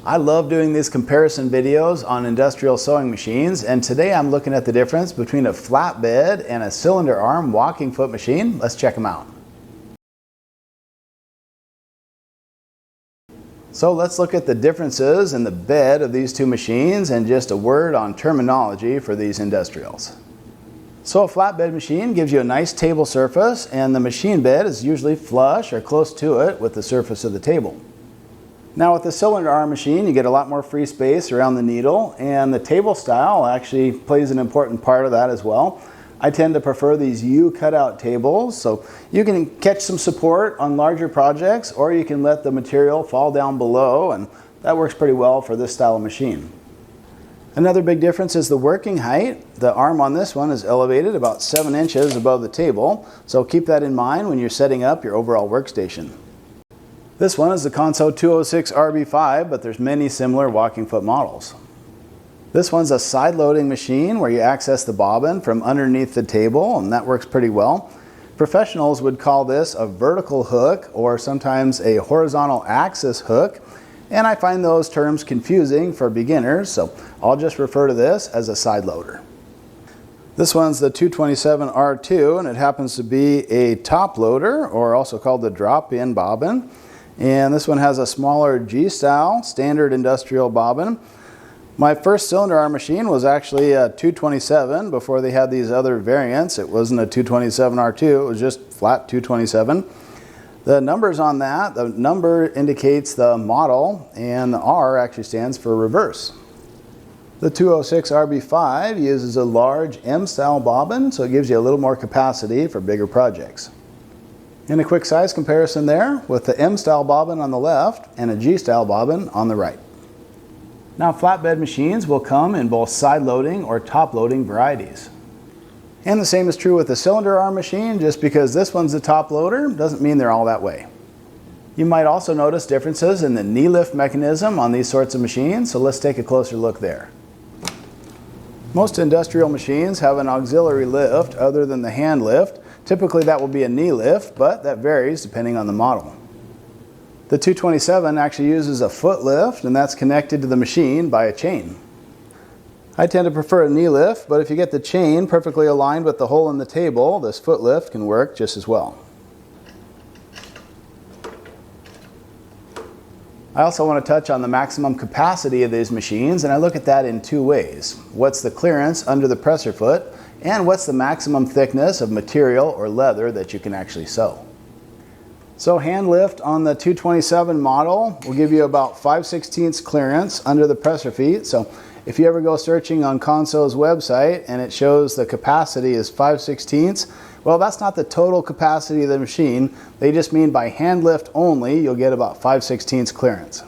I love doing these comparison videos on industrial sewing machines, and today I'm looking at the difference between a flatbed and a cylinder arm walking foot machine. Let's check them out. So let's look at the differences in the bed of these two machines and just a word on terminology for these industrials. So a flatbed machine gives you a nice table surface, and the machine bed is usually flush or close to it with the surface of the table. Now with the cylinder arm machine, you get a lot more free space around the needle, and the table style actually plays an important part of that as well. I tend to prefer these U cutout tables, so you can catch some support on larger projects, or you can let the material fall down below, and that works pretty well for this style of machine. Another big difference is the working height. The arm on this one is elevated about 7 inches above the table, so keep that in mind when you're setting up your overall workstation. This one is the Consew 206 RB5, but there's many similar walking foot models. This one's a side-loading machine where you access the bobbin from underneath the table, and that works pretty well. Professionals would call this a vertical hook or sometimes a horizontal axis hook, and I find those terms confusing for beginners, so I'll just refer to this as a side loader. This one's the 227 R2, and it happens to be a top loader, or also called the drop-in bobbin. And this one has a smaller G-style standard industrial bobbin. My first cylinder arm machine was actually a 227 before they had these other variants. It wasn't a 227 R2, it was just flat 227. The numbers on that, the number indicates the model, and the R actually stands for reverse. The 206 RB5 uses a large M-style bobbin, so it gives you a little more capacity for bigger projects. And a quick size comparison there with the M-style bobbin on the left and a G-style bobbin on the right. Now flatbed machines will come in both side loading or top loading varieties. And the same is true with the cylinder arm machine. Just because this one's the top loader doesn't mean they're all that way. You might also notice differences in the knee lift mechanism on these sorts of machines, so let's take a closer look there. Most industrial machines have an auxiliary lift other than the hand lift. Typically that will be a knee lift, but that varies depending on the model. The 227 actually uses a foot lift, and that's connected to the machine by a chain. I tend to prefer a knee lift, but if you get the chain perfectly aligned with the hole in the table, this foot lift can work just as well. I also want to touch on the maximum capacity of these machines, and I look at that in two ways. What's the clearance under the presser foot, and what's the maximum thickness of material or leather that you can actually sew. So hand lift on the 227 model will give you about 5/16 clearance under the presser feet. So if you ever go searching on Consow's website and it shows the capacity is 5/16, well, that's not the total capacity of the machine. They just mean by hand lift only, you'll get about 5/16 clearance.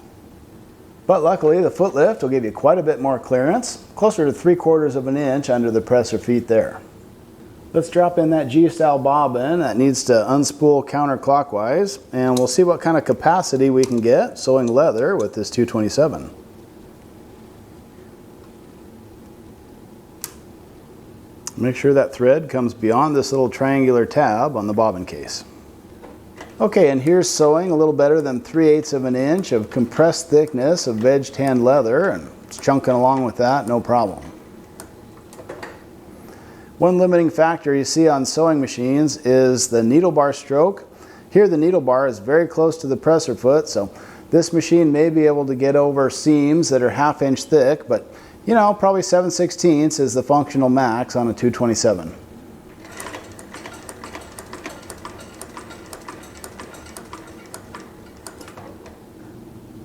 But luckily, the foot lift will give you quite a bit more clearance, closer to 3/4 of an inch under the presser feet there. Let's drop in that G-style bobbin that needs to unspool counterclockwise, and we'll see what kind of capacity we can get sewing leather with this 227. Make sure that thread comes beyond this little triangular tab on the bobbin case. Okay, and here's sewing a little better than 3/8 of an inch of compressed thickness of veg tanned leather, and it's chunking along with that, no problem. One limiting factor you see on sewing machines is the needle bar stroke. Here the needle bar is very close to the presser foot, so this machine may be able to get over seams that are 1/2 inch thick, but you know, probably 7/16 is the functional max on a 227.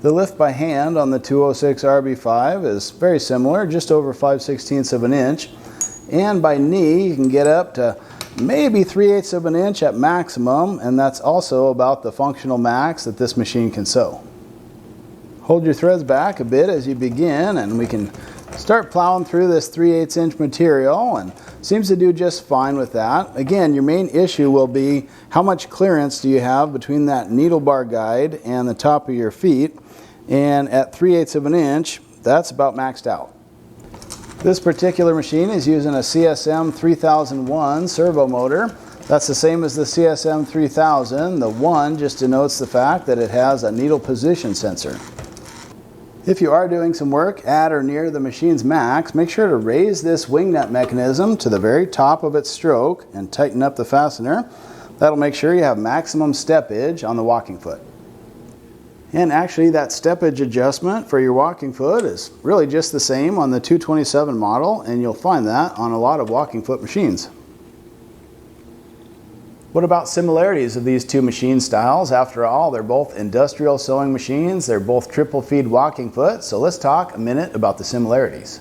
The lift by hand on the 206 RB5 is very similar, just over 5/16 of an inch. And by knee, you can get up to maybe 3/8 of an inch at maximum, and that's also about the functional max that this machine can sew. Hold your threads back a bit as you begin, and we can start plowing through this 3/8 inch material, and seems to do just fine with that. Again, your main issue will be how much clearance do you have between that needle bar guide and the top of your feet, and at 3/8 of an inch, that's about maxed out. This particular machine is using a CSM 3001 servo motor. That's the same as the CSM 3000. The 1 just denotes the fact that it has a needle position sensor. If you are doing some work at or near the machine's max, make sure to raise this wing nut mechanism to the very top of its stroke and tighten up the fastener. That'll make sure you have maximum steppage on the walking foot. And actually that steppage adjustment for your walking foot is really just the same on the 227 model, and you'll find that on a lot of walking foot machines. What about similarities of these two machine styles? After all, they're both industrial sewing machines. They're both triple feed walking foot. So let's talk a minute about the similarities.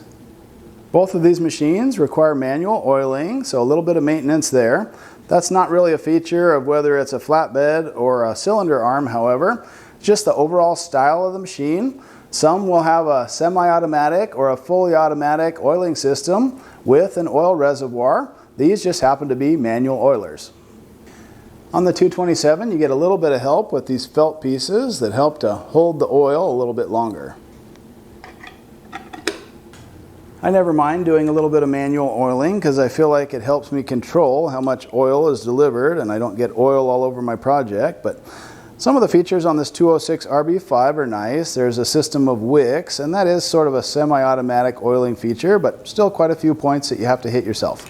Both of these machines require manual oiling, so a little bit of maintenance there. That's not really a feature of whether it's a flatbed or a cylinder arm, however. Just the overall style of the machine. Some will have a semi-automatic or a fully automatic oiling system with an oil reservoir. These just happen to be manual oilers. On the 227, you get a little bit of help with these felt pieces that help to hold the oil a little bit longer. I never mind doing a little bit of manual oiling because I feel like it helps me control how much oil is delivered and I don't get oil all over my project. But some of the features on this 206 RB5 are nice. There's a system of wicks, and that is sort of a semi-automatic oiling feature, but still quite a few points that you have to hit yourself.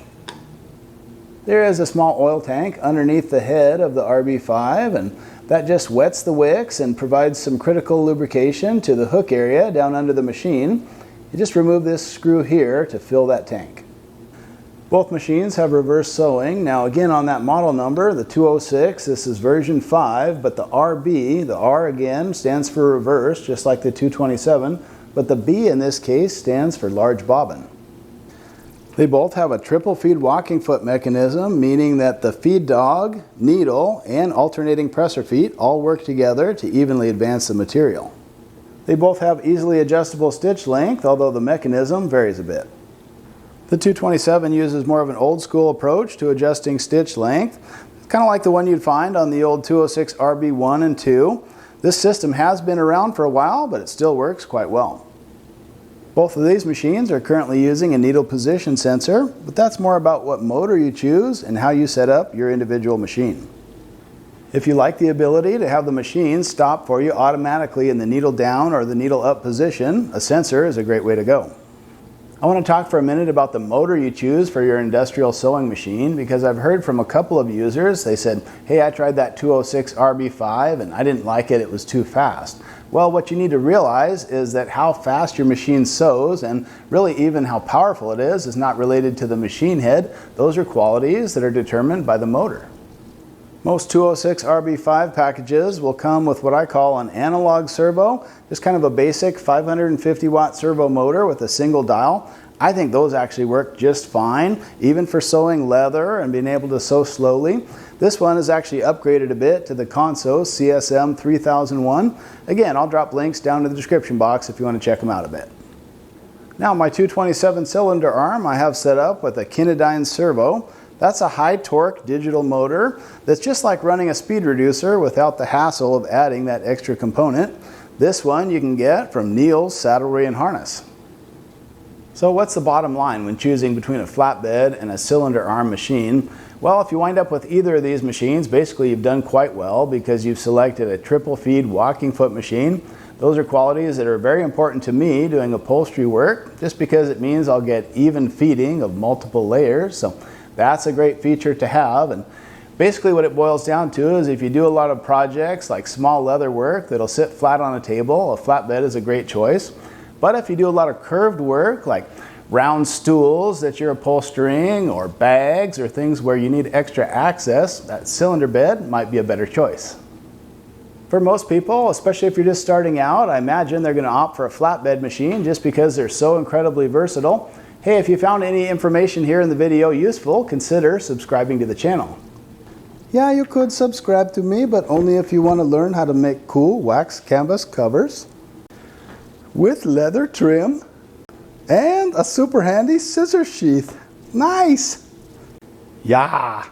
There is a small oil tank underneath the head of the RB5, and that just wets the wicks and provides some critical lubrication to the hook area down under the machine. You just remove this screw here to fill that tank. Both machines have reverse sewing. Now again, on that model number, the 206, this is version 5, but the RB, the R again, stands for reverse, just like the 227, but the B in this case stands for large bobbin. They both have a triple feed walking foot mechanism, meaning that the feed dog, needle, and alternating presser feet all work together to evenly advance the material. They both have easily adjustable stitch length, although the mechanism varies a bit. The 227 uses more of an old school approach to adjusting stitch length, kind of like the one you'd find on the old 206 RB1 and 2. This system has been around for a while, but it still works quite well. Both of these machines are currently using a needle position sensor, but that's more about what motor you choose and how you set up your individual machine. If you like the ability to have the machine stop for you automatically in the needle down or the needle up position, a sensor is a great way to go. I want to talk for a minute about the motor you choose for your industrial sewing machine, because I've heard from a couple of users, they said, hey, I tried that 206 RB5 and I didn't like it, it was too fast. Well, what you need to realize is that how fast your machine sews, and really even how powerful it is not related to the machine head. Those are qualities that are determined by the motor. Most 206 RB5 packages will come with what I call an analog servo, just kind of a basic 550 watt servo motor with a single dial. I think those actually work just fine, even for sewing leather and being able to sew slowly. This one is actually upgraded a bit to the Consew CSM 3001. Again, I'll drop links down in the description box if you want to check them out a bit. Now my 227 cylinder arm I have set up with a Kinedyne servo. That's a high torque digital motor that's just like running a speed reducer without the hassle of adding that extra component. This one you can get from Neil's Saddlery and Harness. So what's the bottom line when choosing between a flatbed and a cylinder arm machine? Well, if you wind up with either of these machines, basically you've done quite well because you've selected a triple feed walking foot machine. Those are qualities that are very important to me doing upholstery work, just because it means I'll get even feeding of multiple layers. So that's a great feature to have. And basically what it boils down to is if you do a lot of projects like small leather work that'll sit flat on a table, a flatbed is a great choice. But if you do a lot of curved work like round stools that you're upholstering or bags or things where you need extra access, that cylinder bed might be a better choice. For most people, especially if you're just starting out, I imagine they're going to opt for a flatbed machine just because they're so incredibly versatile. Hey, if you found any information here in the video useful, consider subscribing to the channel. Yeah, you could subscribe to me, but only if you want to learn how to make cool wax canvas covers with leather trim and a super handy scissor sheath. Nice! Yeah!